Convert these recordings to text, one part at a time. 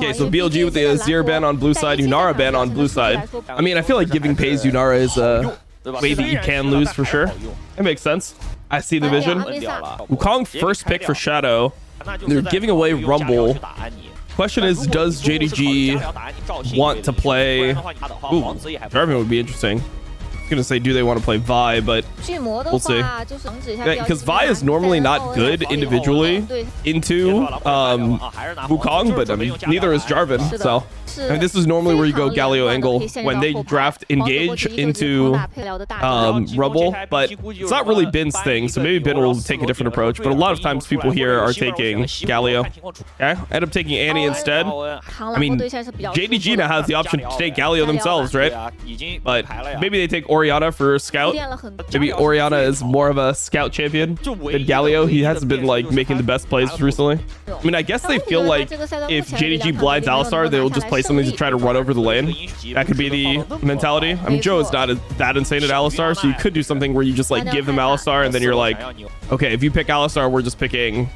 Okay, so BLG with the Azir ban on blue side, Yunara ban on blue side. I mean, I feel like giving Pays Yunara is a way that you can lose for sure. It makes sense. I see the vision. Wukong first pick for Shadow. They're giving away Rumble. Question is, does JDG want to play? Ooh, Jarvan would be interesting. I was gonna say, do they want to play Vi, but we'll see. Because Vi is normally not good individually into Wukong, but I mean, neither is Jarvan. So I mean, this is normally where you go Galio angle when they draft Engage into Rumble, but it's not really Bin's thing, so maybe Bin will take a different approach. But a lot of times people here are taking Galio. Okay, end up taking Annie instead. I mean, JDG now has the option to take Galio themselves, right? But maybe they take Orianna for Scout. Maybe Orianna is more of a Scout champion than Galio. He hasn't been like making the best plays recently. I mean, I guess they feel like if JDG blinds Alistar, they'll just play something to try to run over the lane. That could be the mentality. I mean, Joe is not that insane at Alistar, so you could do something where you just like give them Alistar and then you're like, okay, if you pick Alistar, we're just picking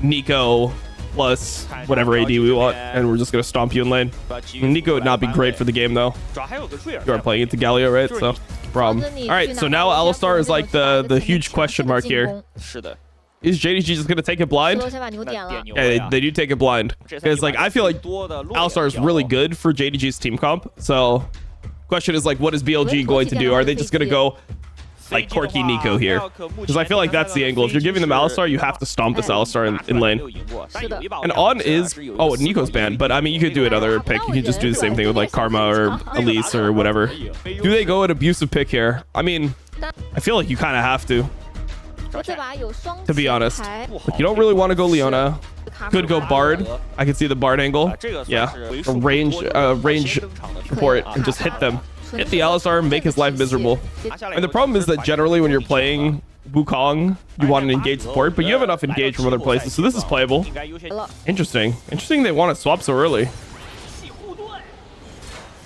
Nico plus whatever AD we want, and we're just gonna stomp you in lane. Nico would not be great for the game though. You are playing into Galio, right? So problem. All right, so now Alistar is like the huge question mark here. Is JDG just gonna take it blind? Yeah, they do take it blind. Because like I feel like Alistar is really good for JDG's team comp. So question is like, what is BLG going to do? Are they just gonna go like Corki Nico here? Because I feel like that's the angle. If you're giving them Alistar, you have to stomp this Alistar in lane. And On is... Oh, Nico's banned. But I mean, you could do another pick. You could just do the same thing with like Karma or Elise or whatever. Do they go an abusive pick here? I mean, I feel like you kind of have to be honest. Like, you don't really want to go Leona. Could go Bard. I can see the Bard angle. Yeah. A range support and just hit them. Hit the Alistar, make his life miserable. And the problem is that generally when you're playing Wukong, you want an engage support, but you have enough engage from other places, so this is playable. Interesting. Interesting they want to swap so early.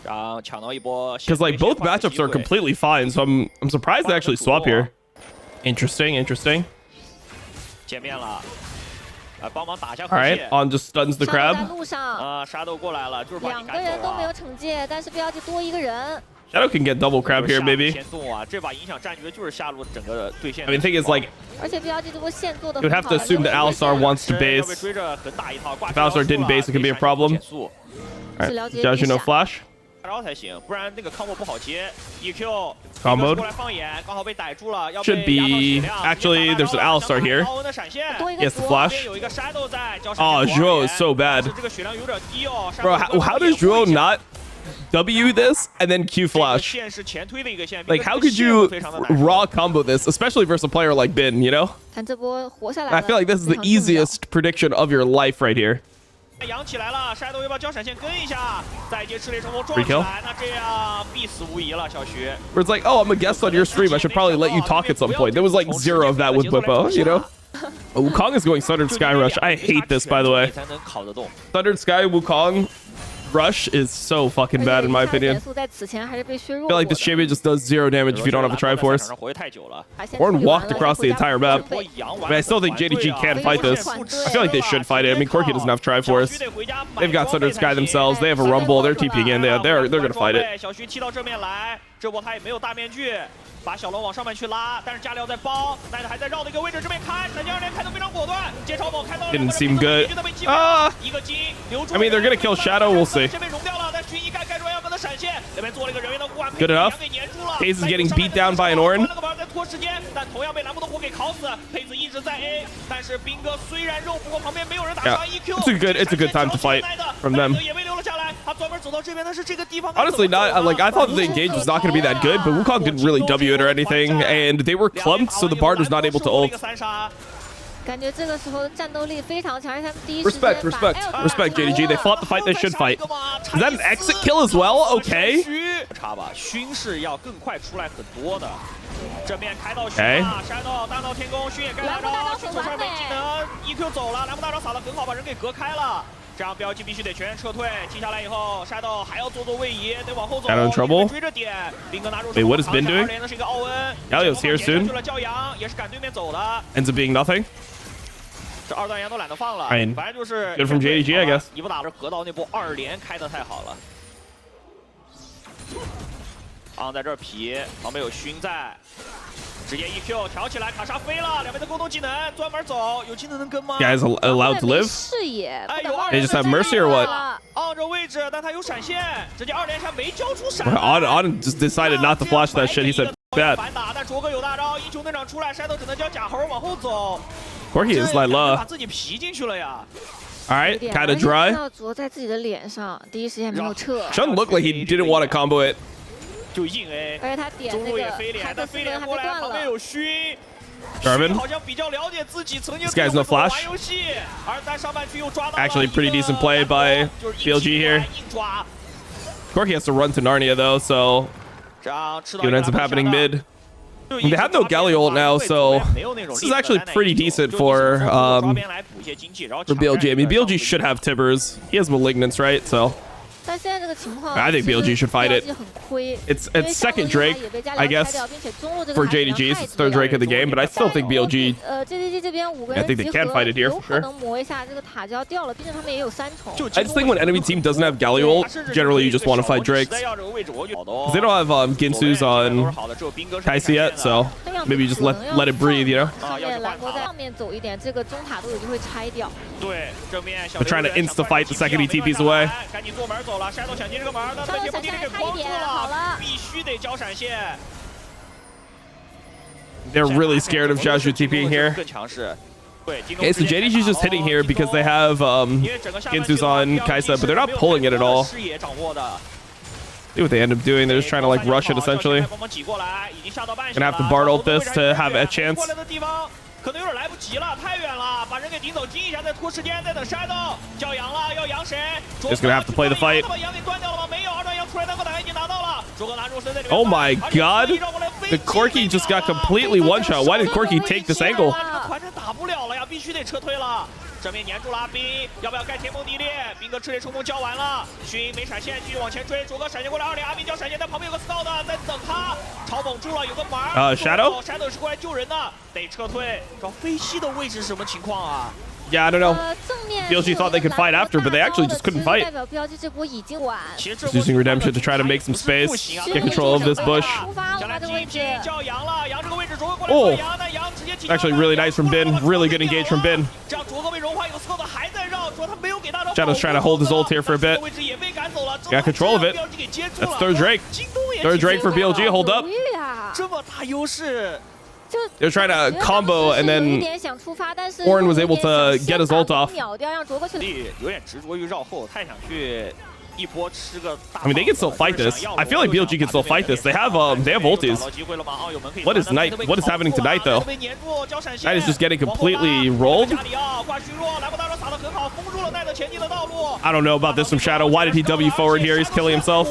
Because like both matchups are completely fine, so I'm surprised they actually swap here. Interesting. Alright, On just stuns the crab. Shadow can get double crab here, maybe. I mean, the thing is, like, you would have to assume that Alistar wants to base. If Alistar didn't base, it could be a problem. Alright, Jaju no flash. Comboed. Should be... Actually, there's an Alistar here. Yes, the flash. Oh, Zhuo is so bad. Bro, how does Zhuo not W this and then Q flash? Like, how could you raw combo this, especially versus a player like Bin, you know? I feel like this is the easiest prediction of your life right here. Free kill. Where it's like, oh, I'm a guest on your stream, I should probably let you talk at some point. There was like 0 of that with Bwipo, you know? Oh, Wukong is going Thundered Sky Rush. I hate this, by the way. Thundered Sky Wukong Rush is so fucking bad in my opinion. I feel like this champion just does 0 damage if you don't have a Triforce. Ornn walked across the entire map. I mean, I still think JDG can fight this. I feel like they should fight it. I mean, Corki doesn't have Triforce. They've got Thundered Sky themselves. They have a Rumble. They're TPing in. They're gonna fight it. Didn't seem good. I mean, they're gonna kill Shadow. We'll see. Good enough. Hayes is getting beat down by an Ornn. Yeah, it's a good time to fight from them. Honestly, not like I thought the engage was not going to be that good, but Wukong didn't really W it or anything, and they were clumped, so the Bard was not able to ult. Respect, JDG. They fought the fight they should fight. Is that an exit kill as well? Okay. Okay. Shadow in trouble. Wait, what has Bin doing? Galio's here soon. Ends up being nothing. 这二段烟都懒得放了， I mean, 反正就是 good from JDG, I guess. 一不打这河道那波2连开的太好了。在这儿皮，旁边有熏在。 直接 EQ 挑起来，卡莎飞了，两边的沟通技能，专门走，有技能能跟吗 ？Guys allowed to live? 视野， They just have mercy or what? 按着位置，但他有闪现，直接2连下没交出闪。On just decided not to flash that shit. He said that. 反打，但卓哥有大招，英雄队长出来，山头只能叫假猴往后走。 Corki is like 把自己皮进去了呀。 All right, kind of dry. 着在自己的脸上，第一时间没有撤。 Shouldn't look like he didn't want to combo it. 就硬 A， 而且他点那个开的飞脸过来，旁边有熏。 Jarvan 好像比较了解自己曾经 This guy's no flash. 玩游戏，而在上半区又抓到 Actually, pretty decent play by BLG here. Corki has to run to Narnia though, so it ends up happening mid. They have no Galio ult now, so this is actually pretty decent for BLG. I mean, BLG should have Tibbers. He has Malignance, right? So. 但现在这个情况 I think BLG should fight it. 很亏 It's second Drake, I guess, for JDG. It's third Drake of the game, but I still think BLG. JDG 这边5个 I 人 think they can fight it here 有 for 可 sure. 能磨一下这个塔就要掉了，毕竟他们也有3重。 I just think when enemy team doesn't have Galio ult, generally you just want to fight Drakes. Because they don't have Ginsu's on Kaisi yet, so maybe you just let it breathe, you know? 上面兰博在上面走一点，这个中塔都有机会拆掉。 They're trying to insta fight the second he TPs away. 赶紧做门走了，山头想进这个门，但被杰布迪给框住了，必须得交闪现。 They're really scared of Jiaxu TPing here. Okay, so JDG's just hitting here because they have Ginsu's on Kaisa, but they're not pulling it at all. See what they end up doing. They're just trying to like rush it essentially. Gonna have to Bard ult this to have a chance. 可能有点来不及了，太远了，把人给顶走，惊一下，再拖时间，再等山豆，叫羊了，要羊谁 Just gonna have to play the fight. 把羊给断掉了吗？没有，二段羊出来，单个打已经拿到了，卓哥拿住身在里面。 Oh my god! The Corki just got completely one shot. Why did Corki take this angle? 团战打不了了呀，必须得撤退了。 正面粘住了阿兵，要不要盖天崩地裂？兵哥赤烈冲锋交完了，熏没闪现，继续往前追。卓哥闪现过来2连，阿兵交闪现，但旁边有个 scout 在等他，超猛住了，有个马。Shadow 是过来救人的，得撤退。找飞西的位置什么情况啊？ Yeah, I don't know. BLG thought they could fight after, but they actually just couldn't fight. Just using Redemption to try to make some space, get control of this bush. Oh, actually really nice from Bin. Really good engage from Bin. Shadow's trying to hold his ult here for a bit. Got control of it. That's third Drake. Third Drake for BLG. Hold up. They're trying to combo, and then Orin was able to get his ult off. I mean, they can still fight this. I feel like BLG can still fight this. They have ultis. What is Knight? What is happening to Knight though? Knight is just getting completely rolled. I don't know about this from Shadow. Why did he W forward here? He's killing himself.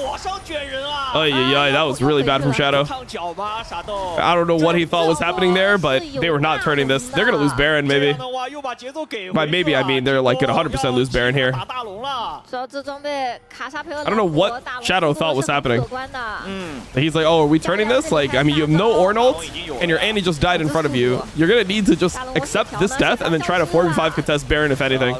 Oh yeah, that was really bad from Shadow. I don't know what he thought was happening there, but they were not turning this. They're gonna lose Baron maybe. By maybe I mean they're like gonna 100% lose Baron here. I don't know what Shadow thought was happening. He's like, oh, are we turning this? Like, I mean, you have no Orn ult, and your Annie just died in front of you. You're gonna need to just accept this death and then try to 4v5 contest Baron if anything.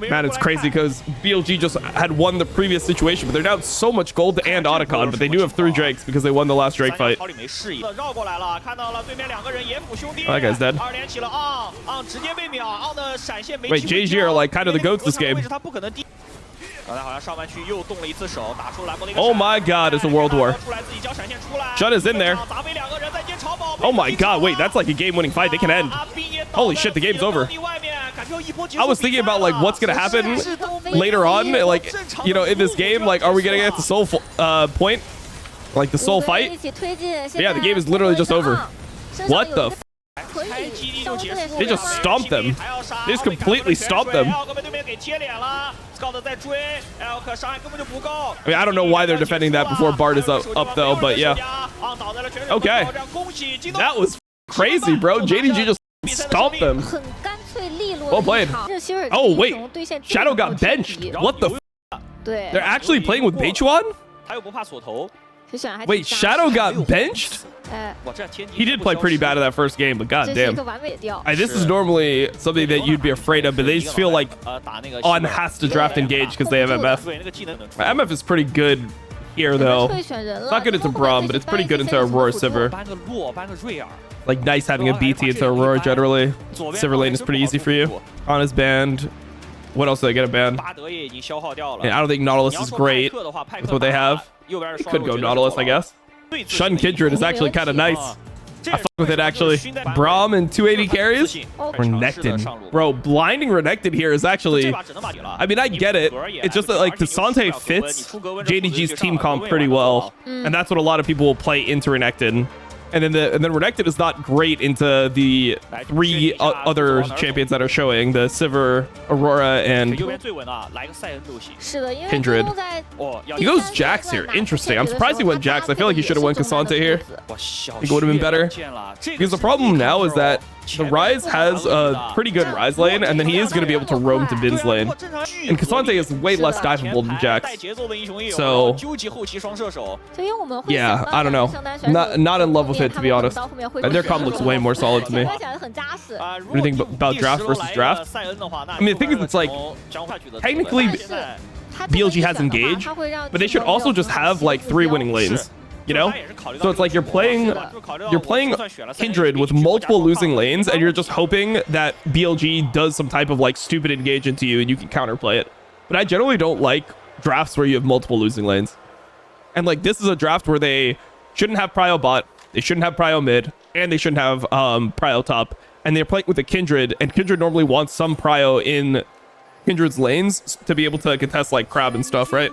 Man, it's crazy because BLG just had won the previous situation, but they're down so much gold and Otacon, but they do have 3 Drakes because they won the last Drake fight. Oh, that guy's dead. Wait, JDG are like kind of the goats this game. Oh my god, it's a world war. Shut is in there. Oh my god, wait, that's like a game-winning fight. They can end. Holy shit, the game's over. I was thinking about like what's gonna happen later on, like, you know, in this game. Like, are we gonna get the soul point, like the soul fight? But yeah, the game is literally just over. What the f? They just stomped them. They just completely stomped them. I mean, I don't know why they're defending that before Bard is up though, but yeah. Okay. That was crazy, bro. JDG just stomped them. Well played. Oh, wait. Shadow got benched. What the f? They're actually playing with Beichuan? Wait, Shadow got benched? He did play pretty bad in that first game, but goddamn. This is normally something that you'd be afraid of, but they just feel like On has to draft engage because they have MF. MF is pretty good here, though. It's not good into Braum, but it's pretty good into Aurora Sivir. Like, nice having a BT into Aurora generally. Sivir lane is pretty easy for you. On his band. What else did I get a ban? And I don't think Nautilus is great with what they have. It could go Nautilus, I guess. Shun Kindred is actually kind of nice. I fuck with it, actually. Braum and 280 carries? Renekton. Bro, blinding Renekton here is actually... I mean, I get it. It's just that, like, K'Sante fits JDG's team comp pretty well. And that's what a lot of people will play into Renekton. And then Renekton is not great into the three other champions that are showing, the Sivir, Aurora, and Kindred. He goes Jax here. Interesting. I'm surprised he went Jax. I feel like he should have went K'Sante here. I think it would have been better. Because the problem now is that the Ryze has a pretty good Ryze lane, and then he is going to be able to roam to Bin's lane. And K'Sante is way less diveable than Jax. So, yeah, I don't know. Not in love with it, to be honest. And their comp looks way more solid to me. What do you think about draft versus draft? I mean, the thing is, it's like, technically, BLG has engage, but they should also just have, like, 3 winning lanes. You know, so it's like you're playing Kindred with multiple losing lanes, and you're just hoping that BLG does some type of like stupid engage into you, and you can counterplay it. But I generally don't like drafts where you have multiple losing lanes, and like this is a draft where they shouldn't have prio bot, they shouldn't have prio mid, and they shouldn't have prio top, and they're playing with a Kindred, and Kindred normally wants some prio in Kindred's lanes to be able to contest like crab and stuff, right?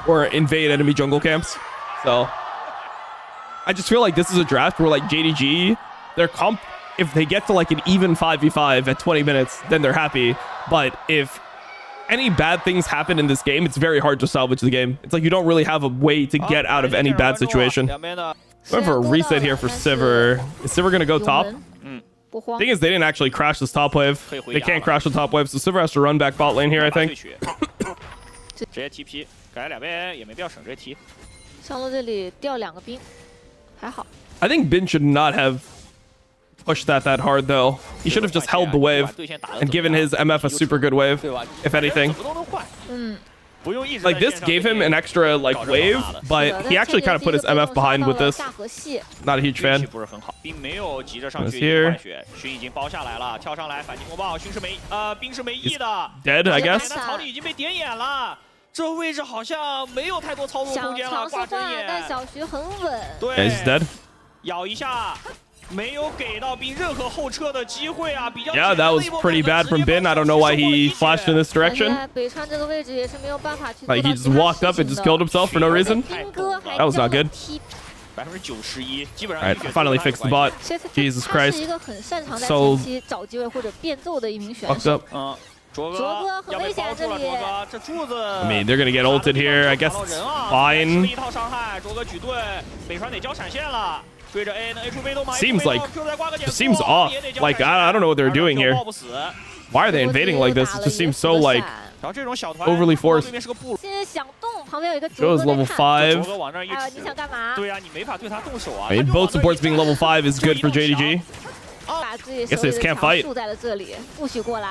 Or invade enemy jungle camps. So I just feel like this is a draft where like JDG, their comp, if they get to like an even 5v5 at 20 minutes, then they're happy. But if any bad things happen in this game, it's very hard to salvage the game. It's like you don't really have a way to get out of any bad situation. Going for a reset here for Sivir. Is Sivir going to go top? Thing is, they didn't actually crash this top wave. They can't crash the top wave, so Sivir has to run back bot lane here, I think. I think Bin should not have pushed that hard, though. He should have just held the wave and given his MF a super good wave, if anything. Like, this gave him an extra, like, wave, but he actually kind of put his MF behind with this. Not a huge fan. He's here. He's dead, I guess. Yeah, he's dead. Yeah, that was pretty bad from Bin. I don't know why he flashed in this direction. Like, he just walked up and just killed himself for no reason. That was not good. Alright, I finally fixed the bot. Jesus Christ. So fucked up. I mean, they're gonna get ulted here. I guess it's fine. Seems off. Like, I don't know what they're doing here. Why are they invading like this? It just seems so, like, overly forced. Goes level 5. I mean, both supports being level 5 is good for JDG. I guess they just can't fight.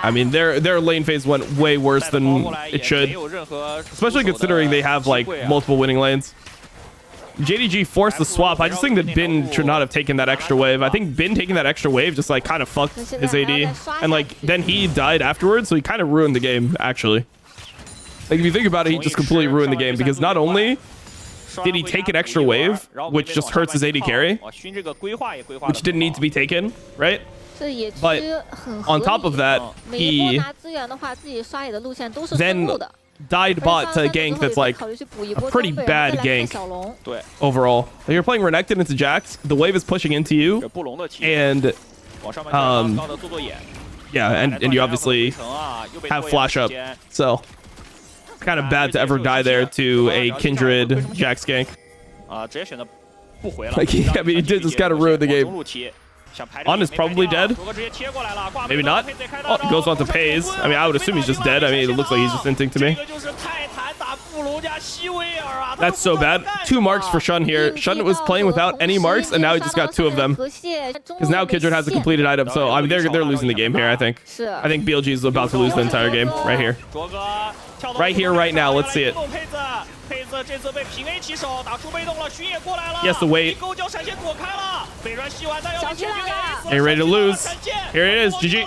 I mean, their lane phase went way worse than it should. Especially considering they have, like, multiple winning lanes. JDG forced the swap. I just think that Bin should not have taken that extra wave. I think Bin taking that extra wave just, like, kind of fucked his AD. And, like, then he died afterwards, so he kind of ruined the game, actually. Like, if you think about it, he just completely ruined the game, because not only did he take an extra wave, which just hurts his AD carry, which didn't need to be taken, right? But on top of that, he then died bot to a gank that's like a pretty bad gank overall. So you're playing Renekton into Jax, the wave is pushing into you, and yeah, and you obviously have flash up, so kind of bad to ever die there to a Kindred Jax gank. Like, I mean, he did just kind of ruin the game. On is probably dead. Maybe not. Oh, he goes on to Pays. I mean, I would assume he's just dead. I mean, it looks like he's just inting to me. That's so bad. 2 marks for Shun here. Shun was playing without any marks, and now he just got 2 of them. Because now Kindred has a completed item, so I mean they're losing the game here. I think BLG is about to lose the entire game right here. Right here, right now. Let's see it. He has to wait. Are you ready to lose? Here it is. GG.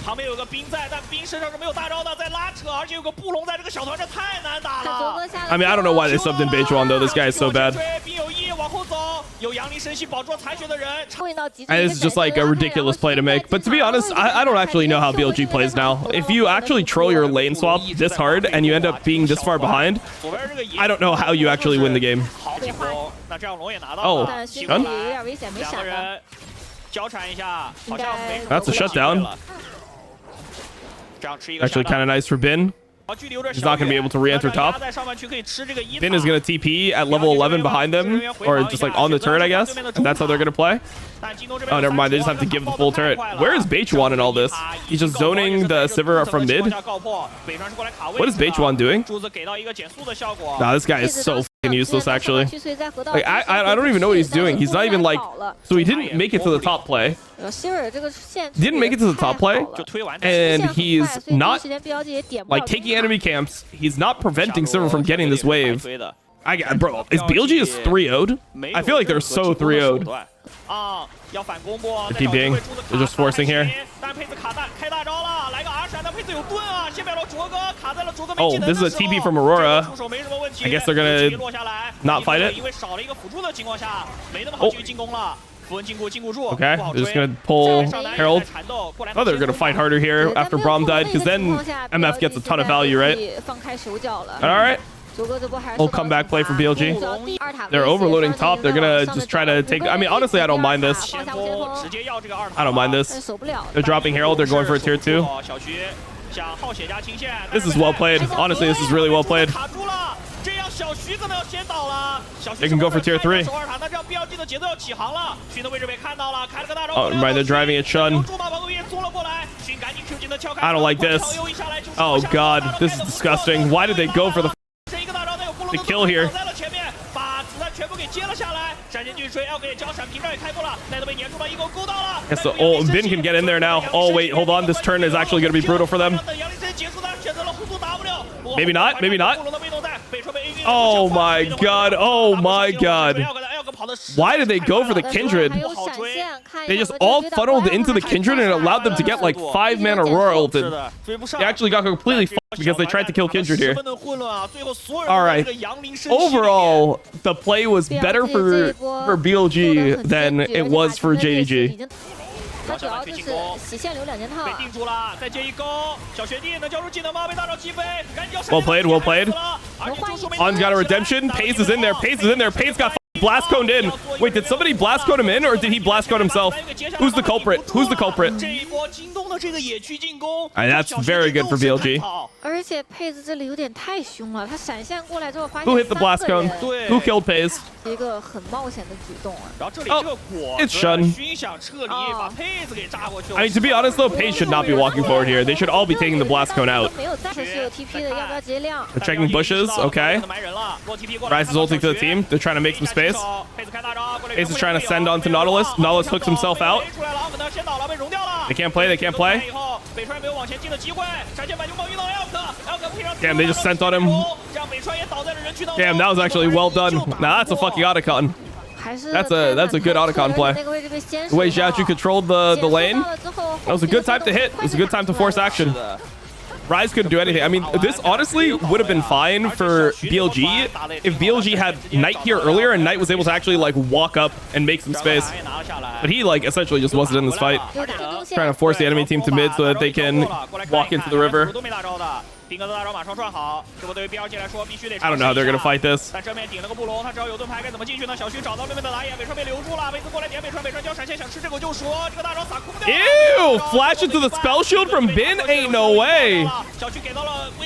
旁边有个兵在，但兵身上是没有大招的，在拉扯，而且有个布隆在这个小团，这太难打了。I mean, I don't know why they subbed in Beichuan though. This guy is so bad. 兵有一往后走，有杨林神系保住残血的人。And this is just like a ridiculous play to make. But to be honest, I don't actually know how BLG plays now. If you actually troll your lane swap this hard and you end up being this far behind, I don't know how you actually win the game. Oh, Shun? That's a shutdown. Actually kind of nice for Bin. He's not going to be able to re-enter top. Bin is going to TP at level 11 behind them, or just like on the turret, I guess. And that's how they're going to play. Oh, never mind. They just have to give the full turret. Where is Beichuan in all this? He's just zoning the Sivir from mid. What is Beichuan doing? Nah, this guy is so useless, actually. Like, I don't even know what he's doing. He's not even like... So he didn't make it to the top play. Didn't make it to the top play. And he's not like taking enemy camps. He's not preventing Sivir from getting this wave. Bro, is BLG is 3-0'd? I feel like they're so 3-0'd. The TPing. They're just forcing here. Oh, this is a TP from Aurora. I guess they're gonna not fight it. Oh. Okay, they're just gonna pull Herald. Oh, they're gonna fight harder here after Braum died, because then MF gets a ton of value, right? Alright. We'll come back play for BLG. They're overloading top. They're gonna just try to take... I mean, honestly, I don't mind this. I don't mind this. They're dropping Herald. They're going for a tier 2. This is well played. Honestly, this is really well played. They can go for tier 3. Oh, right, they're driving at Shun. I don't like this. Oh, God. This is disgusting. Why did they go for the kill here? Guess the old Bin can get in there now. Oh, wait, hold on. This turn is actually going to be brutal for them. Maybe not. Maybe not. Oh, my God. Oh, my God. Why did they go for the Kindred? They just all funneled into the Kindred and it allowed them to get like 5-mana Aurora ulted. They actually got completely fucked because they tried to kill Kindred here. Alright. Overall, the play was better for BLG than it was for JDG. Well played, well played. On's got a redemption. Pace is in there. Pace is in there. Pace got blast coned in. Wait, did somebody blast cone him in, or did he blast cone himself? Who's the culprit? Who's the culprit? That's very good for BLG. Who hit the blast cone? Who killed Pace? Oh, it's Shun. I mean, to be honest though, Pace should not be walking forward here. They should all be taking the blast cone out. They're checking bushes. Okay. Rise is ulting to the team. They're trying to make some space. Pace is trying to send on to Nautilus. Nautilus hooks himself out. They can't play. They can't play. Damn, they just sent on him. Damn, that was actually well done. Nah, that's a fucking Otacon. That's a good Otacon play. The way Xiaoju controlled the lane, that was a good time to hit. It was a good time to force action. Rise couldn't do anything. I mean, this honestly would have been fine for BLG if BLG had Knight here earlier and Knight was able to actually like walk up and make some space. But he like essentially just wasn't in this fight. Trying to force the enemy team to mid so that they can walk into the river. I don't know how they're going to fight this. Ew, flash into the spell shield from Bin? Ain't no way.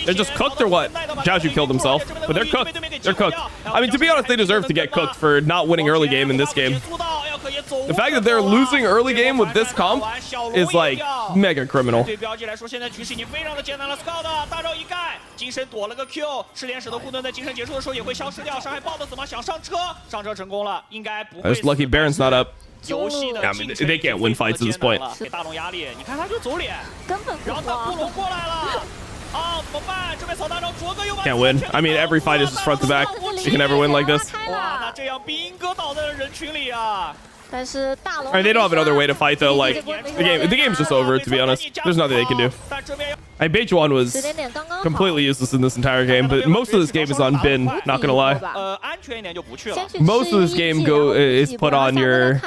They're just cooked or what? Xiaoju killed himself, but they're cooked. They're cooked. I mean, to be honest, they deserve to get cooked for not winning early game in this game. The fact that they're losing early game with this comp is like mega criminal. 对BLG来说，现在局势已经非常的艰难了。Scout 大招一盖，金身躲了个 Q， 失联使得护盾在金身结束的时候也会消失掉。伤害爆的怎么想上车？上车成功了，应该不会。 Just lucky Baron's not up. 游戏的 I mean, they can't win fights at this point. 给大龙压力，你看他就走脸，根本不然后他布隆过来了。 啊，怎么办？这边扫大招，卓哥又把 Can't win. I mean, every fight is just front to back. You can never win like this. 哇，那这样兵哥倒在了人群里啊！ 但是大龙 I mean, they don't have another way to fight though. Like the game's just over. To be honest, there's nothing they can do. I bet Beijuan was completely useless in this entire game, but most of this game is on bin. Not gonna lie. 安全一点就不去了。 Most of this game is put on your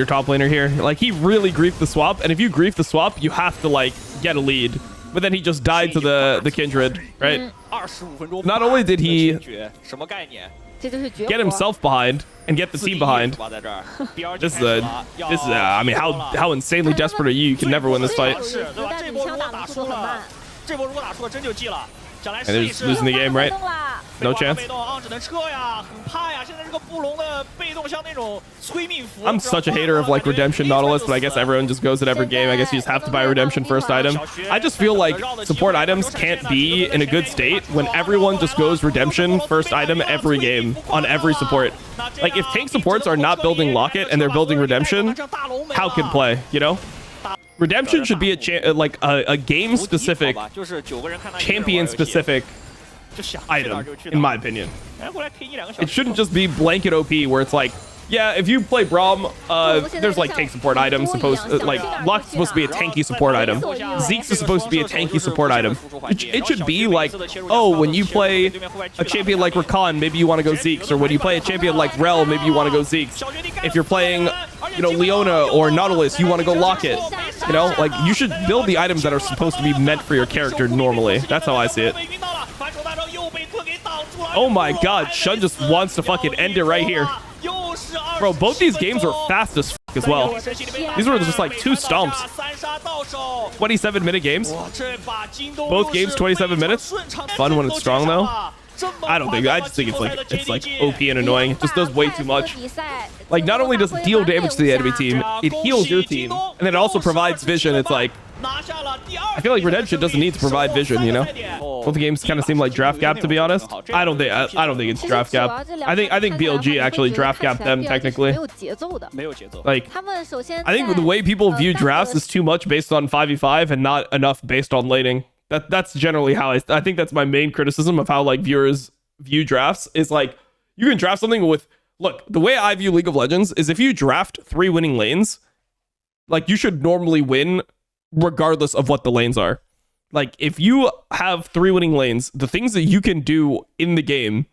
top laner here. Like he really griefed the swap, and if you grief the swap, you have to like get a lead. But then he just died to the Kindred, right? Not only did he get himself behind and get the team behind, this is I mean, how insanely desperate are you? You can never win this fight. And they're just losing the game, right? No chance. I'm such a hater of like Redemption Nautilus, but I guess everyone just goes at every game. I guess you just have to buy Redemption first item. I just feel like support items can't be in a good state when everyone just goes Redemption first item every game on every support. Like if tank supports are not building Locket and they're building Redemption, how can play, you know? Redemption should be a game-specific, champion-specific item, in my opinion. It shouldn't just be blanket OP where it's like, yeah, if you play Braum, there's like tank support items like Luck's supposed to be a tanky support item. Zeke's is supposed to be a tanky support item. It should be like, oh, when you play a champion like Rakan, maybe you want to go Zeke's, or when you play a champion like Rel, maybe you want to go Zeke's. If you're playing, you know, Leona or Nautilus, you want to go Locket. You know, like you should build the items that are supposed to be meant for your character normally. That's how I see it. Oh my god, Shun just wants to fucking end it right here. Bro, both these games were fast as fuck as well. These were just like two stomps. 27-minute games. Both games 27 minutes. Fun when it's strong though. I don't think. I just think it's like OP and annoying. It just does way too much. Like not only does it deal damage to the enemy team, it heals your team, and then it also provides vision. It's like I feel like Redemption doesn't need to provide vision, you know? Both the games kind of seem like draft gap, to be honest. I don't think it's draft gap. I think BLG actually draft gapped them technically. Like I think the way people view drafts is too much based on 5v5 and not enough based on laning. That's generally how I think that's my main criticism of how like viewers view drafts is like you can draft something with look, the way I view League of Legends is if you draft 3 winning lanes, like you should normally win regardless of what the lanes are. Like if you have 3 winning lanes, the things that you can do in the game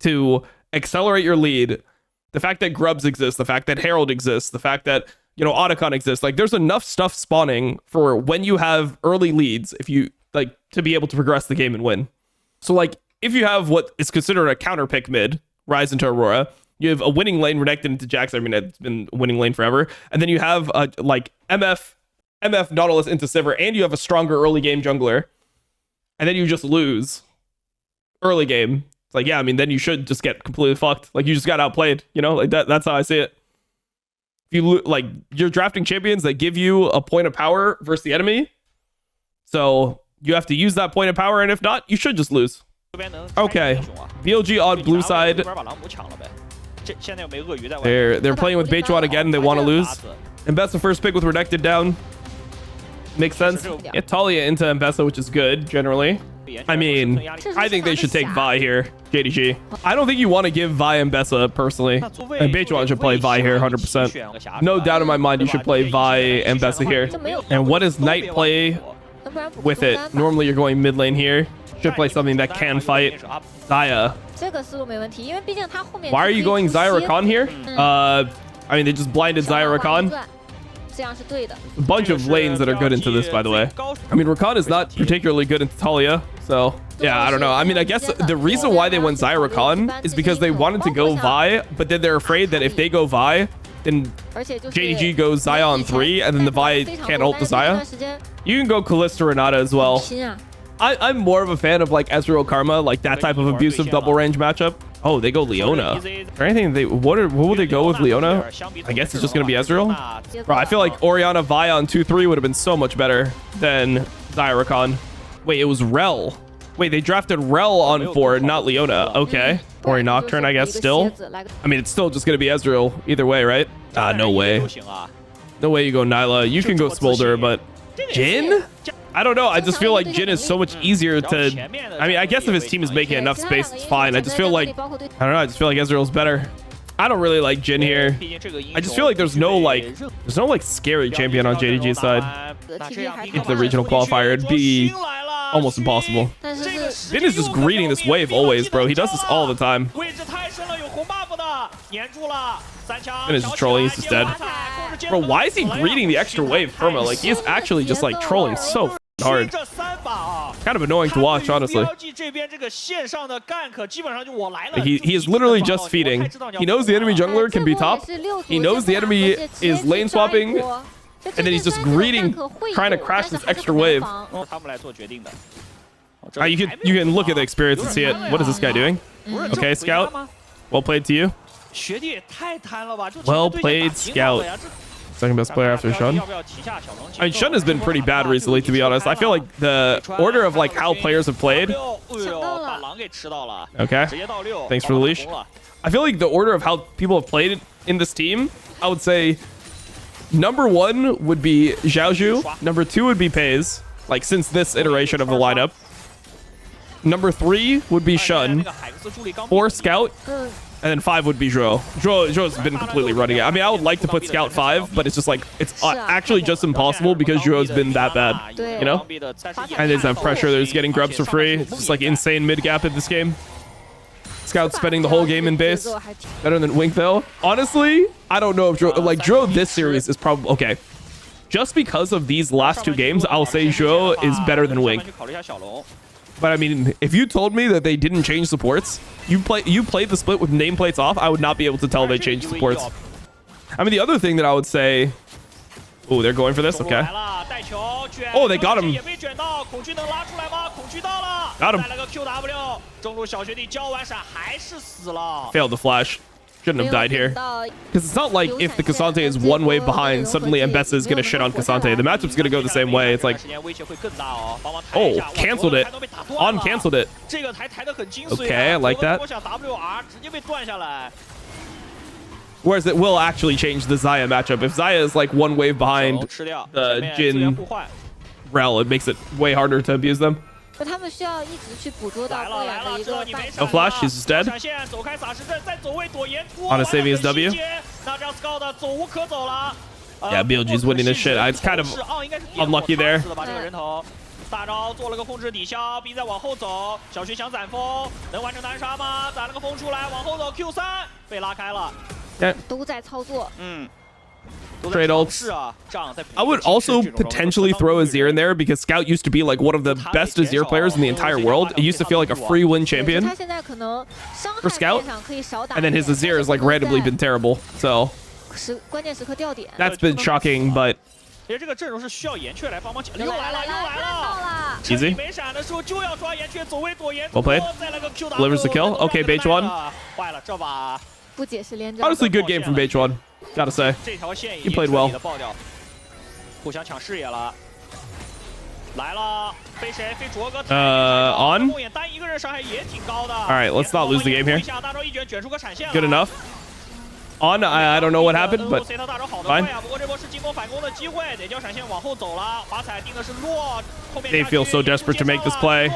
to accelerate your lead, the fact that Grubs exists, the fact that Herald exists, the fact that, you know, Otacon exists, like there's enough stuff spawning for when you have early leads, if you like to be able to progress the game and win. So like if you have what is considered a counter pick mid, Rise into Aurora, you have a winning lane Renekton into Jax. I mean, it's been a winning lane forever. And then you have like MF Nautilus into Sivir, and you have a stronger early game jungler. And then you just lose early game. It's like, yeah, I mean, then you should just get completely fucked. Like you just got outplayed, you know, like that's how I see it. If you like, you're drafting champions that give you a point of power versus the enemy. So you have to use that point of power, and if not, you should just lose. Okay, BLG on blue side. They're playing with Beijuan again. They want to lose. Mbessa first pick with Renekton down. Makes sense. Get Talia into Mbessa, which is good generally. I mean, I think they should take Vi here, JDG. I don't think you want to give Vi Mbessa personally. And Beijuan should play Vi here 100%. No doubt in my mind you should play Vi Mbessa here. And what does Knight play with it? Normally you're going mid lane here. Should play something that can fight. Xayah. Why are you going Xayah Rakan here? I mean, they just blinded Xayah Rakan. A bunch of lanes that are good into this, by the way. I mean, Rakan is not particularly good into Talia, so yeah, I don't know. I mean, I guess the reason why they went Xayah Rakan is because they wanted to go Vi, but then they're afraid that if they go Vi, then JDG goes Xayah on 3, and then the Vi can't ult the Xayah. You can go Kalista Renata as well. I'm more of a fan of like Ezreal Karma, like that type of abusive double range matchup. Oh, they go Leona. Is there anything what will they go with Leona? I guess it's just gonna be Ezreal. Bro, I feel like Orianna Vi on 2-3 would have been so much better than Zyrakon. Wait, it was Rel. Wait, they drafted Rel on 4, not Leona. Okay. Ori Nocturne, I guess, still. I mean, it's still just gonna be Ezreal either way, right? No way. No way you go Nyla. You can go Smolder, but Jhin? I don't know. I just feel like Jhin is so much easier to... I mean, I guess if his team is making enough space, it's fine. I just feel like... I don't know. I just feel like Ezreal's better. I don't really like Jhin here. I just feel like there's no scary champion on JDG's side. Into the regional qualifier, it'd be almost impossible. Jhin is just greeting this wave always, bro. He does this all the time. Jhin is just trolling. He's just dead. Bro, why is he greeting the extra wave perma? Like, he is actually just like trolling so hard. Kind of annoying to watch, honestly. Like, he is literally just feeding. He knows the enemy jungler can be top. He knows the enemy is lane swapping. And then he's just greeting, trying to crash this extra wave. You can look at the experience and see it. What is this guy doing? Okay, Scout. Well played to you. Well played, Scout. Second best player after Shun. I mean, Shun has been pretty bad recently, to be honest. I feel like the order of like how players have played. Okay. Thanks for the leash. I feel like the order of how people have played in this team, I would say number 1 would be Xiaoju. Number 2 would be Paze, like since this iteration of the lineup. Number 3 would be Shun. 4 Scout. And then 5 would be Zhuo. Zhuo's been completely running it. I mean, I would like to put Scout 5, but it's just like, it's actually just impossible because Zhuo's been that bad, you know? And there's that pressure. There's getting grubs for free. It's just like insane mid gap in this game. Scout spending the whole game in base. Better than Wink, though. Honestly, I don't know if Zhuo, like, Zhuo this series is probably, okay. Just because of these last 2 games, I'll say Zhuo is better than Wink. But I mean, if you told me that they didn't change supports, you played the split with nameplates off, I would not be able to tell they changed supports. I mean, the other thing that I would say... Oh, they're going for this? Okay. Oh, they got him. Got him. Failed the flash. Shouldn't have died here. Because it's not like if the K'Sante is 1 wave behind, suddenly Mbessa is going to shit on K'Sante. The matchup's going to go the same way. It's like... Oh, canceled it. On canceled it. Okay, I like that. Whereas it will actually change the Xayah matchup. If Xayah is like 1 wave behind the Jhin Rel, it makes it way harder to abuse them. No flash, he's just dead. On saving his W. Yeah, BLG's winning this shit. It's kind of unlucky there. Yeah. Trade ults. I would also potentially throw Azir in there because Scout used to be like one of the best Azir players in the entire world. It used to feel like a free win champion for Scout. And then his Azir has like randomly been terrible. So that's been shocking, but easy. Well played. Delivers the kill. Okay, Beichuan. Honestly, good game from Beichuan. Gotta say, he played well. On? Alright, let's not lose the game here. Good enough. On, I don't know what happened, but fine. They feel so desperate to make this play.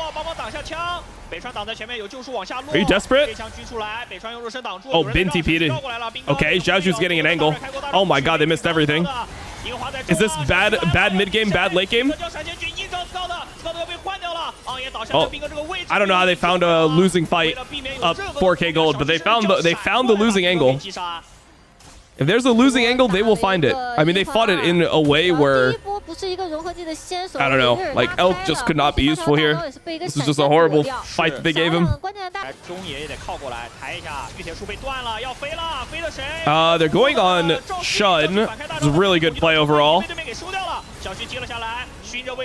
Are you desperate? Oh, Bin TP'd. Okay, Xiaoju's getting an angle. Oh my god, they missed everything. Is this bad mid game, bad late game? Oh, I don't know how they found a losing fight up 4K gold, but they found the losing angle. If there's a losing angle, they will find it. I mean, they fought it in a way where, I don't know, like Elk just could not be useful here. This is just a horrible fight that they gave him. They're going on Shun. It's a really good play overall.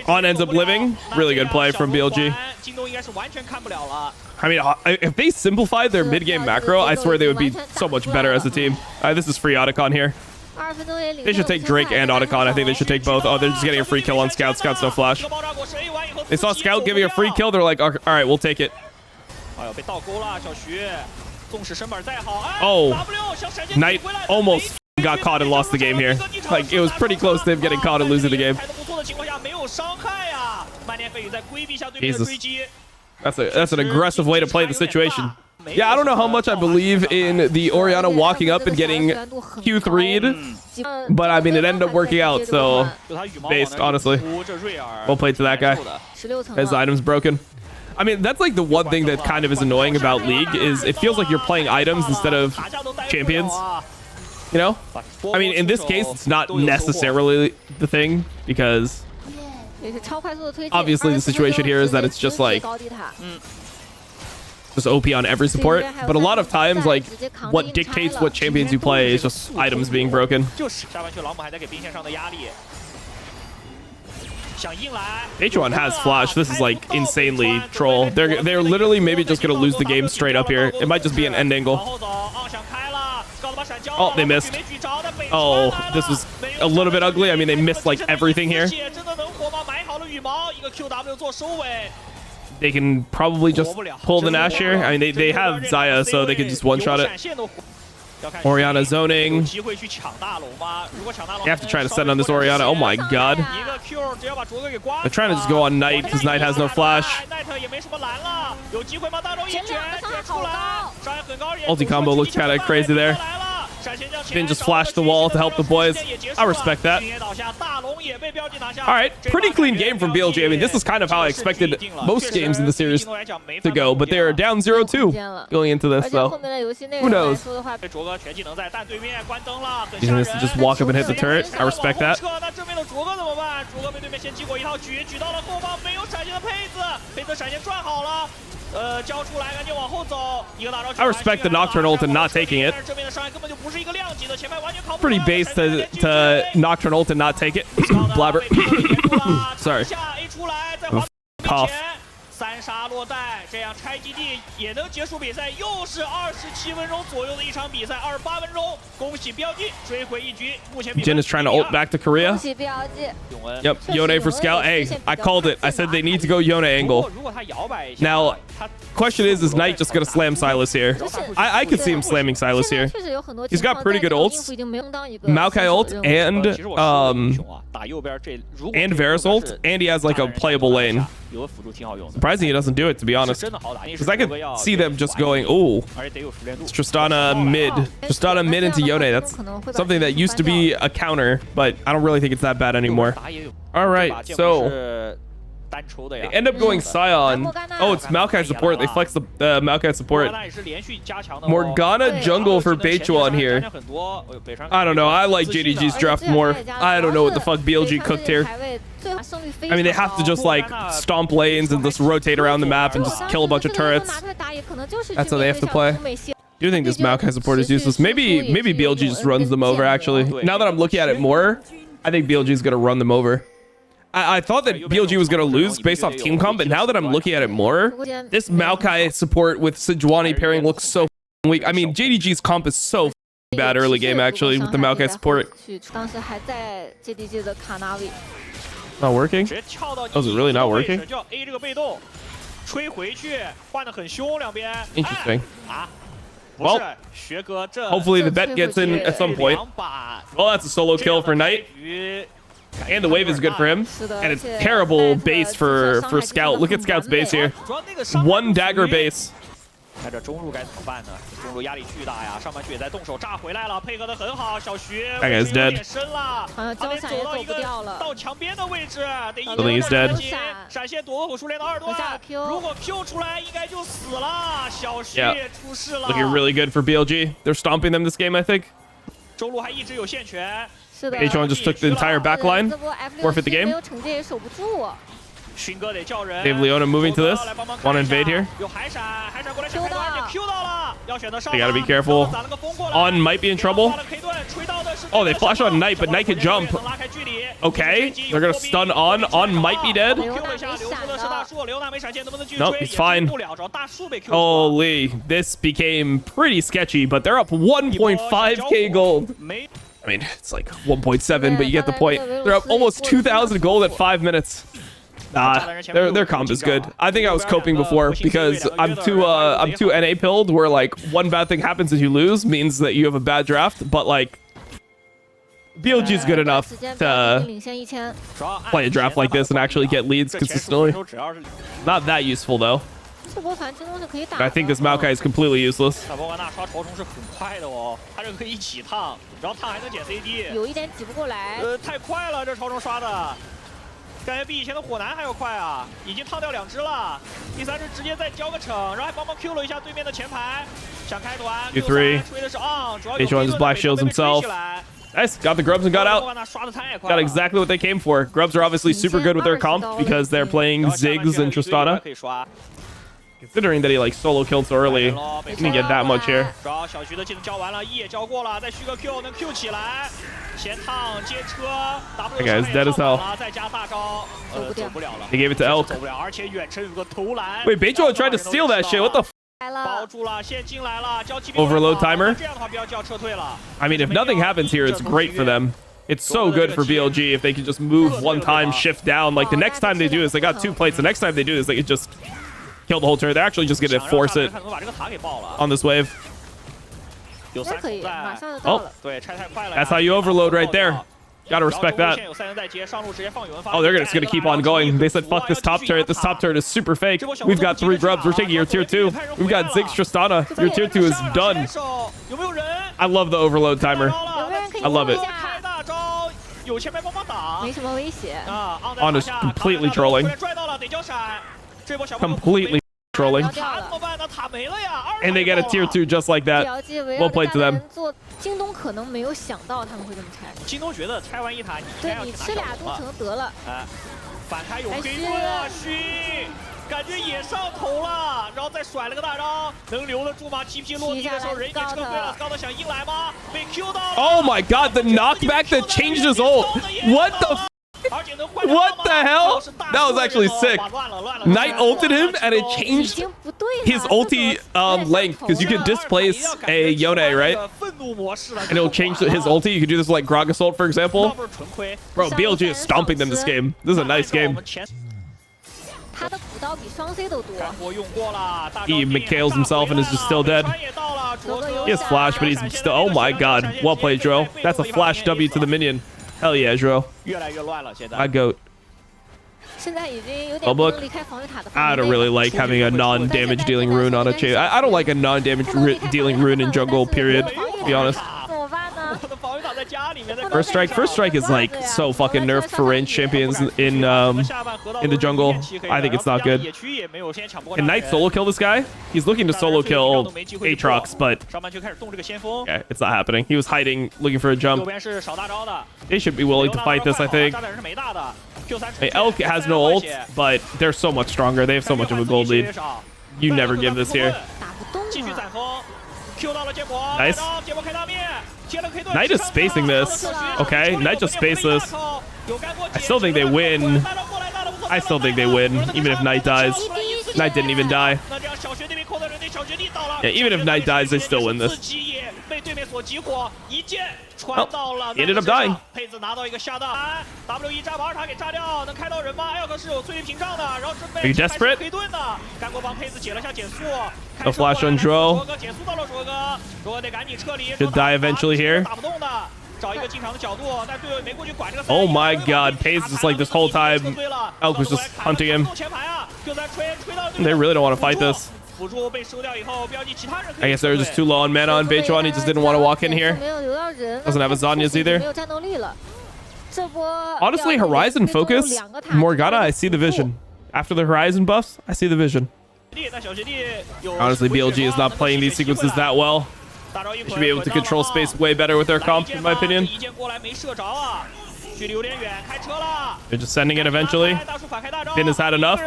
On ends up living. Really good play from BLG. 京东应该是完全看不了了。 I mean, if they simplified their mid-game macro, I swear they would be so much better as a team. This is free Otacon here. They should take Drake and Otacon. I think they should take both. Oh, they're just getting a free kill on Scout. Scout's no flash. They saw Scout giving a free kill. They're like, all right, we'll take it. Oh, Knight almost got caught and lost the game here. Like, it was pretty close to him getting caught and losing the game. Jesus. That's an aggressive way to play the situation. Yeah, I don't know how much I believe in the Orianna walking up and getting Q3'd, but I mean, it ended up working out, so based, honestly. Well played to that guy. His item's broken. I mean, that's like the one thing that kind of is annoying about League is it feels like you're playing items instead of champions. You know? I mean, in this case, it's not necessarily the thing because obviously the situation here is that it's just like just OP on every support, but a lot of times like what dictates what champions you play is just items being broken. H1 has flash. This is like insanely troll. They're literally maybe just gonna lose the game straight up here. It might just be an end angle. Oh, they missed. Oh, this was a little bit ugly. I mean, they missed like everything here. They can probably just pull the Nash here. I mean, they have Xayah, so they can just one-shot it. Orianna zoning. You have to try to send on this Orianna. Oh my god. They're trying to just go on Knight because Knight has no flash. Ulti combo looks kind of crazy there. Didn't just flash the wall to help the boys. I respect that. All right, pretty clean game from BLG. I mean, this is kind of how I expected most games in the series to go, but they're down 0-2 going into this, so who knows? Using this to just walk up and hit the turret. I respect that. I respect the Nocturne ult and not taking it. Pretty base to Nocturne ult and not take it. Blabber. Sorry. Cough. 3杀落袋，这样拆基地也能结束比赛，又是27分钟左右的一场比赛，28分钟，恭喜标记追回一局。目前 Jin is trying to ult back to Korea. Yep, Yone for Scout. Hey, I called it. I said they need to go Yone angle. Now, question is Knight just gonna slam Sylas here? I could see him slamming Sylas here. He's got pretty good ults. Maokai ult and Varus ult, and he has like a playable lane. Surprising he doesn't do it, to be honest. Because I could see them just going, oh, it's Tristana mid. Tristana mid into Yone. That's something that used to be a counter, but I don't really think it's that bad anymore. All right, so they end up going Scion. Oh, it's Maokai support. They flex the Maokai support. Morgana jungle for Beichuan here. I don't know. I like JDG's draft more. I don't know what the fuck BLG cooked here. I mean, they have to just like stomp lanes and just rotate around the map and just kill a bunch of turrets. That's how they have to play. I do think this Maokai support is useless. Maybe BLG just runs them over, actually. Now that I'm looking at it more, I think BLG is going to run them over. I thought that BLG was going to lose based off team comp, but now that I'm looking at it more, this Maokai support with Sejuani pairing looks so weak. I mean, JDG's comp is so bad early game, actually, with the Maokai support. Not working? Oh, is it really not working? Interesting. Well, hopefully the bet gets in at some point. Well, that's a solo kill for Knight. And the wave is good for him. And it's terrible base for Scout. Look at Scout's base here. One dagger base. That guy's dead. I think he's dead. Yeah. Looking really good for BLG. They're stomping them this game, I think. H1 just took the entire back line. Forfeit the game. They have Leona moving to this. Want to invade here. They gotta be careful. On might be in trouble. Oh, they flash on Knight, but Knight can jump. Okay, they're gonna stun on. On might be dead. Nope, he's fine. Holy, this became pretty sketchy, but they're up 1.5k gold. I mean, it's like 1.7, but you get the point. They're up almost 2,000 gold at 5 minutes. Their comp is good. I think I was coping before because I'm too NA pilled where like one bad thing happens and you lose means that you have a bad draft, but like BLG is good enough to play a draft like this and actually get leads consistently. Not that useful though. I think this Maokai is completely useless. Q3. H1 just black shields himself. Nice, got the grubs and got out. Got exactly what they came for. Grubs are obviously super good with their comp because they're playing Ziggs and Tristana. Considering that he like solo killed so early, he didn't get that much here. That guy is dead as hell. They gave it to Elk. Wait, Beidrouan tried to steal that shit. What the f? Overload timer. I mean, if nothing happens here, it's great for them. It's so good for BLG if they can just move one time, shift down. Like the next time they do this, they got 2 plates. The next time they do this, they can just kill the whole turret. They're actually just going to force it on this wave. Oh, that's how you overload right there. Gotta respect that. Oh, they're just gonna keep on going. They said, fuck this top turret. This top turret is super fake. We've got 3 grubs. We're taking your tier 2. We've got Ziggs Tristana. Your tier 2 is done. I love the overload timer. I love it. On is completely trolling. Completely trolling. And they get a tier 2 just like that. Well played to them. Oh my god, the knockback that changed his ult. What the f? What the hell? That was actually sick. Knight ulted him and it changed his ulti length because you can displace a Yone, right? And it'll change his ulti. You can do this like Gragas ult, for example. Bro, BLG is stomping them this game. This is a nice game. He McHales himself and is just still dead. He has flash, but he's still... Oh my god. Well played, Dro. That's a flash W to the minion. Hell yeah, Dro. My goat. Public. I don't really like having a non-damage dealing rune on a chain. I don't like a non-damage dealing rune in jungle, period, to be honest. First strike is like so fucking nerfed for ranged champions in the jungle. I think it's not good. Can Knight solo kill this guy? He's looking to solo kill Aatrox, but yeah, it's not happening. He was hiding, looking for a jump. They should be willing to fight this, I think. Hey, Elk has no ult, but they're so much stronger. They have so much of a gold lead. You never give this here. Nice. Knight is spacing this. Okay, Knight just spaced this. I still think they win. I still think they win, even if Knight dies. Knight didn't even die. Yeah, even if Knight dies, they still win this. Well, he ended up dying. Are you desperate? No flash on Dro. Should die eventually here. Oh my god, Paze is like this whole time. Elk was just hunting him. They really don't want to fight this. I guess they were just too low on mana on Beidrouan. He just didn't want to walk in here. Doesn't have a Zhonya's either. Honestly, Horizon focus. Morgana, I see the vision. After the Horizon buffs, I see the vision. Honestly, BLG is not playing these sequences that well. They should be able to control space way better with their comp, in my opinion. They're just sending it eventually. Bin has had enough.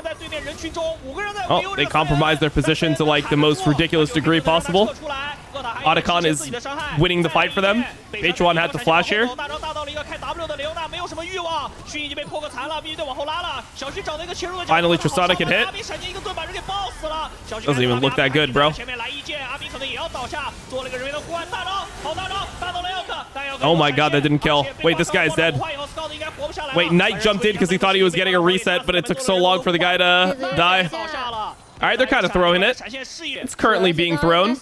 Oh, they compromise their position to like the most ridiculous degree possible. Otacon is winning the fight for them. H1 had to flash here. Finally, Tristana can hit. Doesn't even look that good, bro. Oh my god, that didn't kill. Wait, this guy's dead. Wait, Knight jumped in because he thought he was getting a reset, but it took so long for the guy to die. All right, they're kind of throwing it. It's currently being thrown.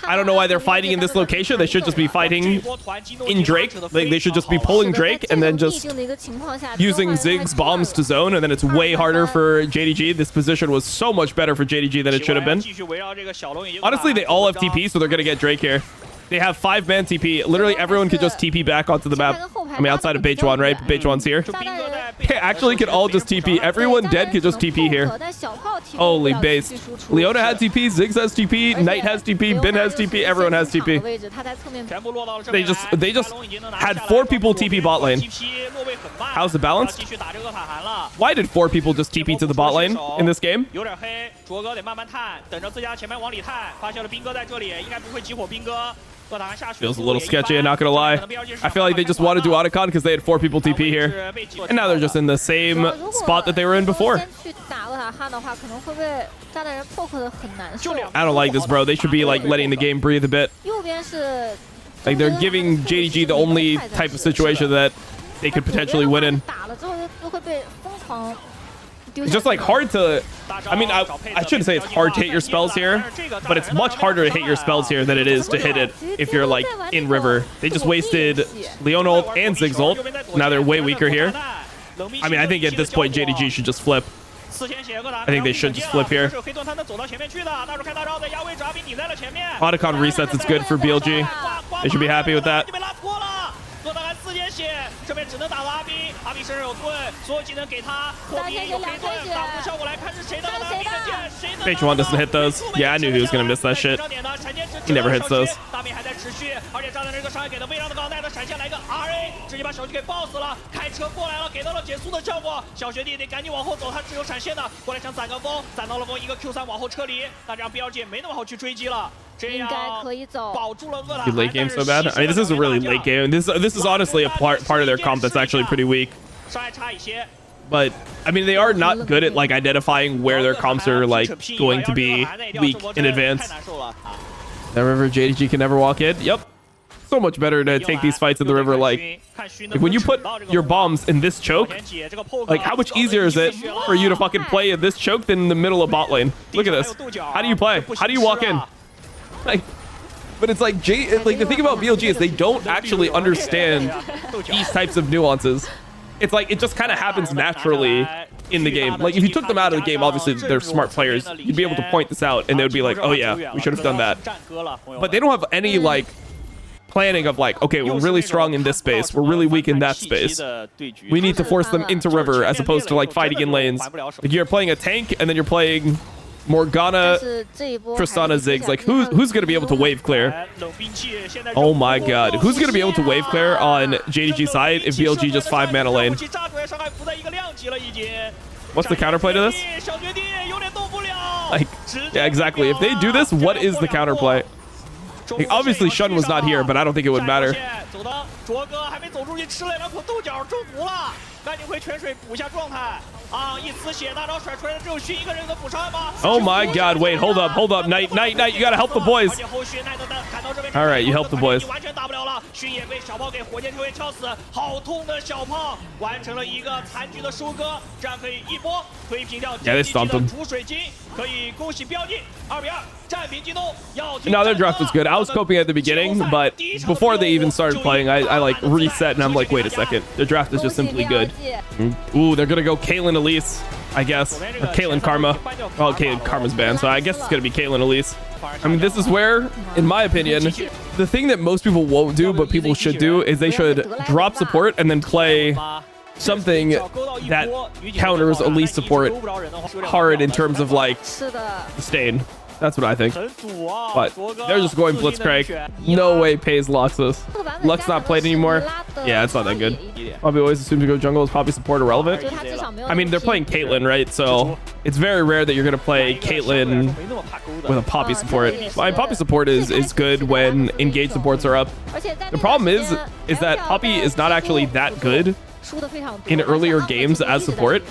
I don't know why they're fighting in this location. They should just be fighting in Drake. They should just be pulling Drake and then just using Ziggs bombs to zone, and then it's way harder for JDG. This position was so much better for JDG than it should have been. Honestly, they all have TP, so they're going to get Drake here. They have 5-man TP. Literally everyone could just TP back onto the map. I mean, outside of Beijuan, right? Beijuan's here. They actually could all just TP. Everyone dead could just TP here. Holy base. Leona had TP. Ziggs has TP. Knight has TP. Bin has TP. Everyone has TP. They just had 4 people TP bot lane. How's the balance? Why did 4 people just TP to the bot lane in this game? Feels a little sketchy, I'm not gonna lie. I feel like they just want to do Otacon because they had 4 people TP here. And now they're just in the same spot that they were in before. I don't like this, bro. They should be like letting the game breathe a bit. Like they're giving JDG the only type of situation that they could potentially win in. It's just like hard to, I mean, I shouldn't say it's hard to hit your spells here, but it's much harder to hit your spells here than it is to hit it if you're like in River. They just wasted Leona ult and Ziggs ult. Now they're way weaker here. I mean, I think at this point JDG should just flip. I think they should just flip here. Otacon resets, it's good for BLG. They should be happy with that. H1 doesn't hit those. Yeah, I knew he was gonna miss that shit. He never hits those. You late game so bad? I mean, this is a really late game. This is honestly a part of their comp that's actually pretty weak. But I mean, they are not good at like identifying where their comps are like going to be weak in advance. That River JDG can never walk in. Yep. So much better to take these fights in the River. Like when you put your bombs in this choke, like how much easier is it for you to fucking play in this choke than in the middle of bot lane? Look at this. How do you play? How do you walk in? Like, but it's like like the thing about BLG is they don't actually understand these types of nuances. It's like it just kind of happens naturally in the game. Like if you took them out of the game, obviously they're smart players. You'd be able to point this out and they would be like, oh yeah, we should have done that. But they don't have any like planning of like, okay, we're really strong in this space, we're really weak in that space. We need to force them into River as opposed to like fighting in lanes. Like you're playing a tank and then you're playing Morgana, Tristana, Ziggs. Like who's gonna be able to wave clear? Oh my god, who's gonna be able to wave clear on JDG side if BLG just 5-man lane? What's the counterplay to this? Like, yeah, exactly. If they do this, what is the counterplay? Like, obviously Shun was not here, but I don't think it would matter. Oh my god, wait, hold up. Knight, you gotta help the boys. All right, you help the boys. Yeah, they stomped him. No, their draft was good. I was coping at the beginning, but before they even started playing, I like reset and I'm like, wait a second. Their draft is just simply good. Ooh, they're gonna go Caitlyn Elise, I guess. Or Caitlyn Karma. Oh, Caitlyn Karma's banned, so I guess it's gonna be Caitlyn Elise. I mean, this is where, in my opinion, the thing that most people won't do, but people should do, is they should drop support and then play something that counters Elise support hard in terms of like sustain. That's what I think. But they're just going Blitzcrank. No way Pays Lux this. Lux not played anymore. Yeah, it's not that good. Poppy always assumes to go jungle. Is Poppy support irrelevant? I mean, they're playing Caitlyn, right? So it's very rare that you're going to play Caitlyn with a Poppy support. I mean, Poppy support is good when engage supports are up. The problem is that Poppy is not actually that good in earlier games as support.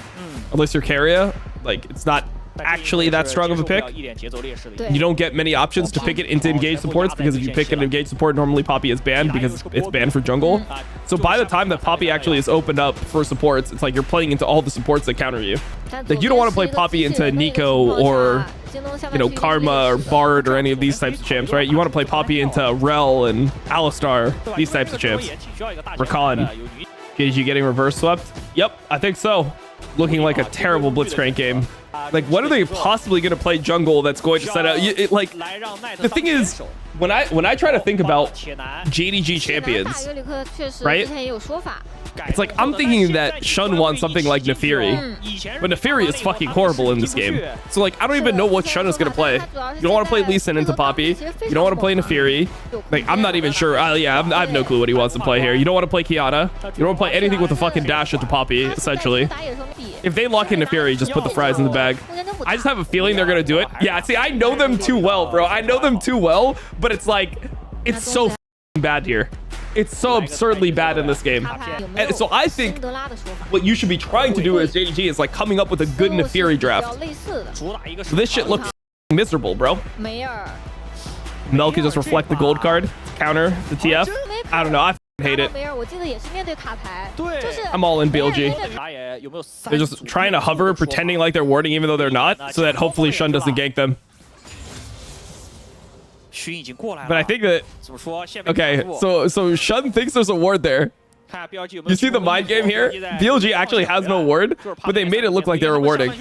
Unless you're carrier, like, it's not actually that strong of a pick. You don't get many options to pick it into engage supports, because if you pick an engage support, normally Poppy is banned because it's banned for jungle. So by the time that Poppy actually is opened up for supports, it's like you're playing into all the supports that counter you. Like, you don't want to play Poppy into Nico or, you know, Karma or Bard or any of these types of champs, right? You want to play Poppy into Rel and Alistar, these types of champs. Rakan. JDG getting reverse swept? Yep, I think so. Looking like a terrible Blitzcrank game. Like, what are they possibly going to play jungle that's going to set out? Like, the thing is, when I try to think about JDG champions, right? It's like, I'm thinking that Shun wants something like Nefiri, but Nefiri is fucking horrible in this game. So, like, I don't even know what Shun is going to play. You don't want to play Lee Sin into Poppy. You don't want to play Nefiri. Like, I'm not even sure. Yeah, I have no clue what he wants to play here. You don't want to play Kiana. You don't want to play anything with a fucking dash into Poppy, essentially. If they lock in Nefiri, just put the fries in the bag. I just have a feeling they're going to do it. Yeah, see, I know them too well, bro. I know them too well, but it's like, it's so bad here. It's so absurdly bad in this game. And so I think what you should be trying to do as JDG is like coming up with a good Nefiri draft. So this shit looks miserable, bro. Mel can just reflect the gold card, counter the TF. I don't know. I hate it. I'm all in BLG. They're just trying to hover, pretending like they're warding even though they're not, so that hopefully Shun doesn't gank them. But I think that, okay, so Shun thinks there's a ward there. You see the mind game here? BLG actually has no ward, but they made it look like they were warding.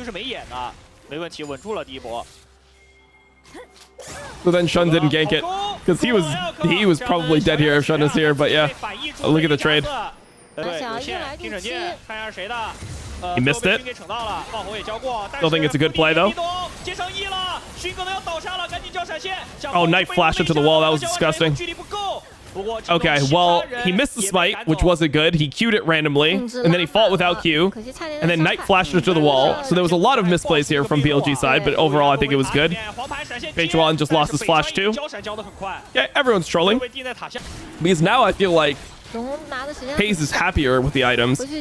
So then Shun didn't gank it, because he was probably dead here if Shun is here. But yeah, look at the trade. He missed it. Still think it's a good play, though. Oh, knife flashed into the wall. That was disgusting. Okay, well, he missed the smite, which wasn't good. He Q'd it randomly, and then he fought without Q, and then knife flashed into the wall. So there was a lot of misplays here from BLG side, but overall, I think it was good. Beichuan just lost his flash, too. Yeah, everyone's trolling. Because now I feel like Pays is happier with the items. Okay,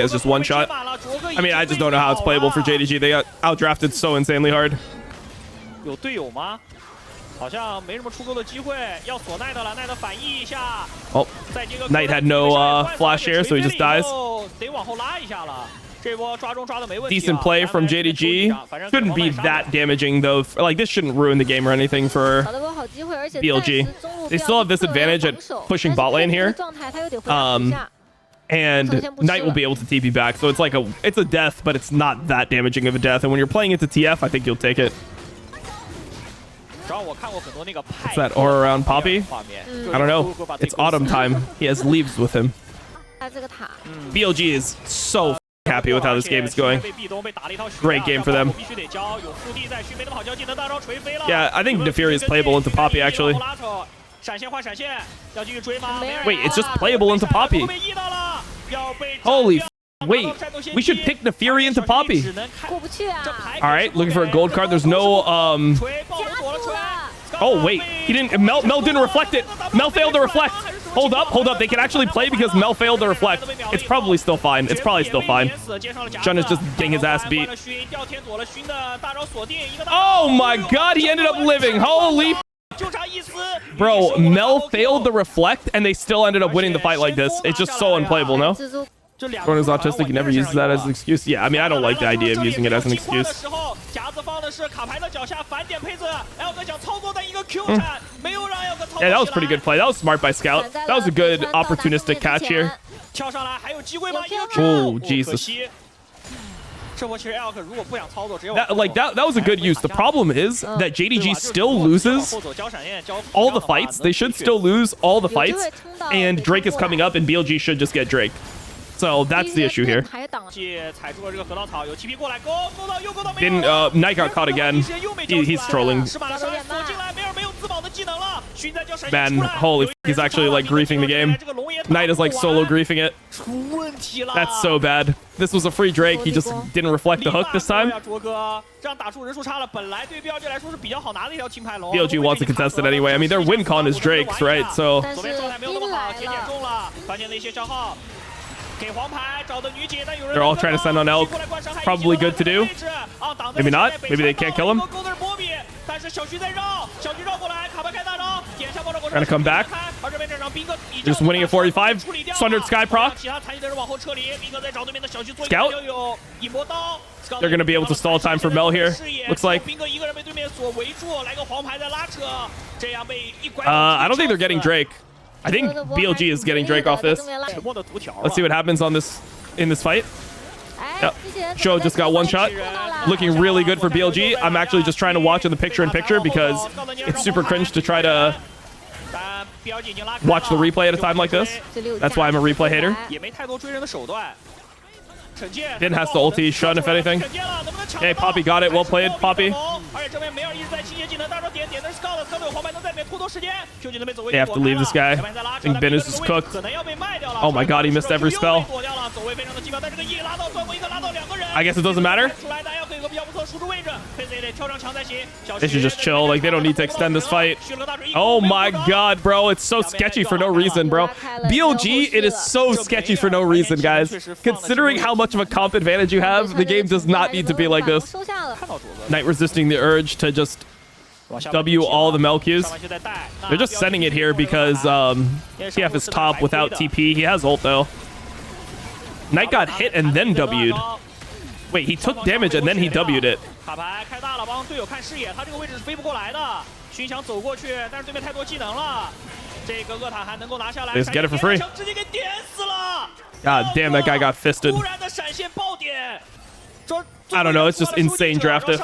it's just one shot. I mean, I just don't know how it's playable for JDG. They got outdrafted so insanely hard. Oh, Knight had no flash here, so he just dies. Decent play from JDG. Shouldn't be that damaging, though. Like, this shouldn't ruin the game or anything for BLG. They still have this advantage at pushing bot lane here. And Knight will be able to TP back. So it's like it's a death, but it's not that damaging of a death. And when you're playing into TF, I think you'll take it. What's that aura around Poppy? I don't know. It's autumn time. He has leaves with him. BLG is so happy with how this game is going. Great game for them. Yeah, I think Nefiri is playable into Poppy, actually. Wait, it's just playable into Poppy. Holy f. Wait, we should pick Nefiri into Poppy. Alright, looking for a gold card. There's no, oh, wait. He didn't... Mel didn't reflect it. Mel failed to reflect. Hold up. They can actually play because Mel failed to reflect. It's probably still fine. It's probably still fine. Shun is just getting his ass beat. Oh my god, he ended up living. Holy f. Bro, Mel failed to reflect, and they still ended up winning the fight like this. It's just so unplayable, no? Everyone is autistic. He never uses that as an excuse. Yeah, I mean, I don't like the idea of using it as an excuse. Yeah, that was pretty good play. That was smart by Scout. That was a good opportunistic catch here. Oh, Jesus. That was a good use. The problem is that JDG still loses all the fights. They should still lose all the fights. And Drake is coming up, and BLG should just get Drake. So that's the issue here. Knight got caught again. He's trolling. Man, holy f, he's actually like griefing the game. Knight is like solo griefing it. That's so bad. This was a free Drake. He just didn't reflect the hook this time. BLG wants to contest it anyway. I mean, their win con is Drake's, right? So they're all trying to send on Elk. Probably good to do. Maybe not. Maybe they can't kill him. Trying to come back. Just winning at 45. Sundered Sky proc. Scout. They're going to be able to stall time for Mel here. Looks like. I don't think they're getting Drake. I think BLG is getting Drake off this. Let's see what happens on this in this fight. Yep. Show just got one shot. Looking really good for BLG. I'm actually just trying to watch in the picture-in-picture because it's super cringe to try to watch the replay at a time like this. That's why I'm a replay hater. Din has to ulti, Shun if anything. Hey, Poppy got it. Well played, Poppy. They have to leave this guy. I think Bin is just cooked. Oh my god, he missed every spell. I guess it doesn't matter. They should just chill. Like, they don't need to extend this fight. Oh my god, bro. It's so sketchy for no reason, bro. BLG, it is so sketchy for no reason, guys. Considering how much of a comp advantage you have, the game does not need to be like this. Knight resisting the urge to just W all the Mel Qs. They're just sending it here because TF is top without TP. He has ult, though. Knight got hit and then W'd. Wait, he took damage and then he W'd it. They just get it for free. God damn, that guy got fisted. I don't know, it's just insane drafted.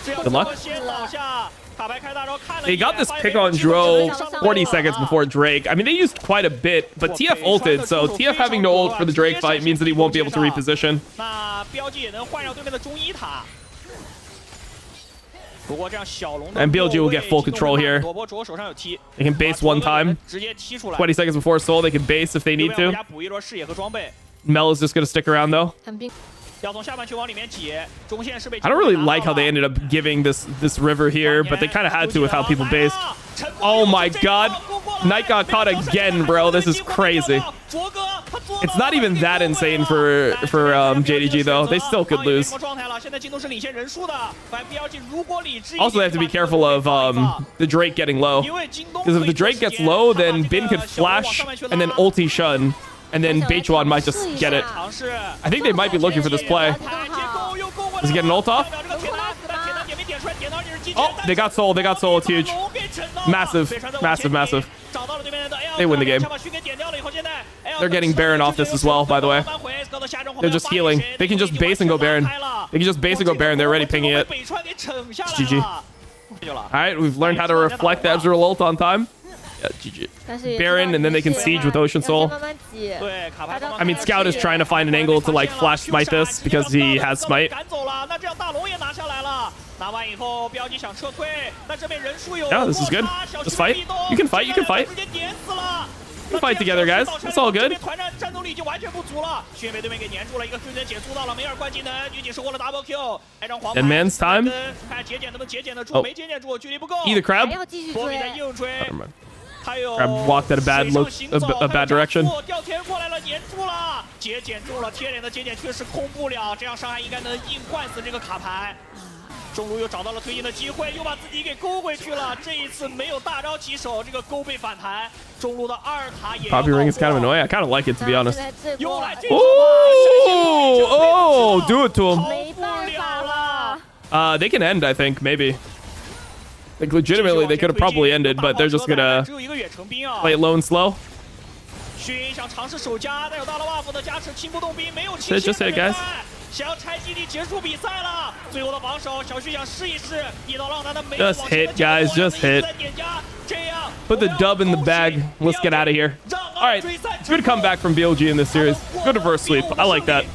Good luck. They got this pick on Dro 40 seconds before Drake. I mean, they used quite a bit, but TF ulted, so TF having no ult for the Drake fight means that he won't be able to reposition. And BLG will get full control here. They can base one time. 20 seconds before Soul, they can base if they need to. Mel is just going to stick around, though. I don't really like how they ended up giving this river here, but they kind of had to with how people based. Oh my god. Knight got caught again, bro. This is crazy. It's not even that insane for JDG, though. They still could lose. Also, they have to be careful of the Drake getting low. Because if the Drake gets low, then Bin could flash and then ulti Shun. And then Beichuan might just get it. I think they might be looking for this play. Does he get an ult off? Oh, they got Soul. They got Soul. It's huge. Massive. Massive, massive. They win the game. They're getting Baron off this as well, by the way. They're just healing. They can just base and go Baron. They can just base and go Baron. They're already pinging it. It's GG. All right, we've learned how to reflect the Ezreal ult on time. Yeah, GG. Baron, and then they can siege with Ocean Soul. I mean, Scout is trying to find an angle to like flash smite this because he has smite. Yeah, this is good. Just fight. You can fight. You can fight. We fight together, guys. It's all good. And man's time. Oh. Either crab. Oh, never mind. Crab walked at a bad look, a bad direction. Poppy ring is kind of annoying. I kind of like it, to be honest. Oh, do it to him. They can end, I think, maybe. Like, legitimately, they could have probably ended, but they're just gonna play it low and slow. Just hit, guys. Just hit, guys. Just hit. Put the dub in the bag. Let's get out of here. All right. Good comeback from BLG in this series. Good reverse sweep. I like that.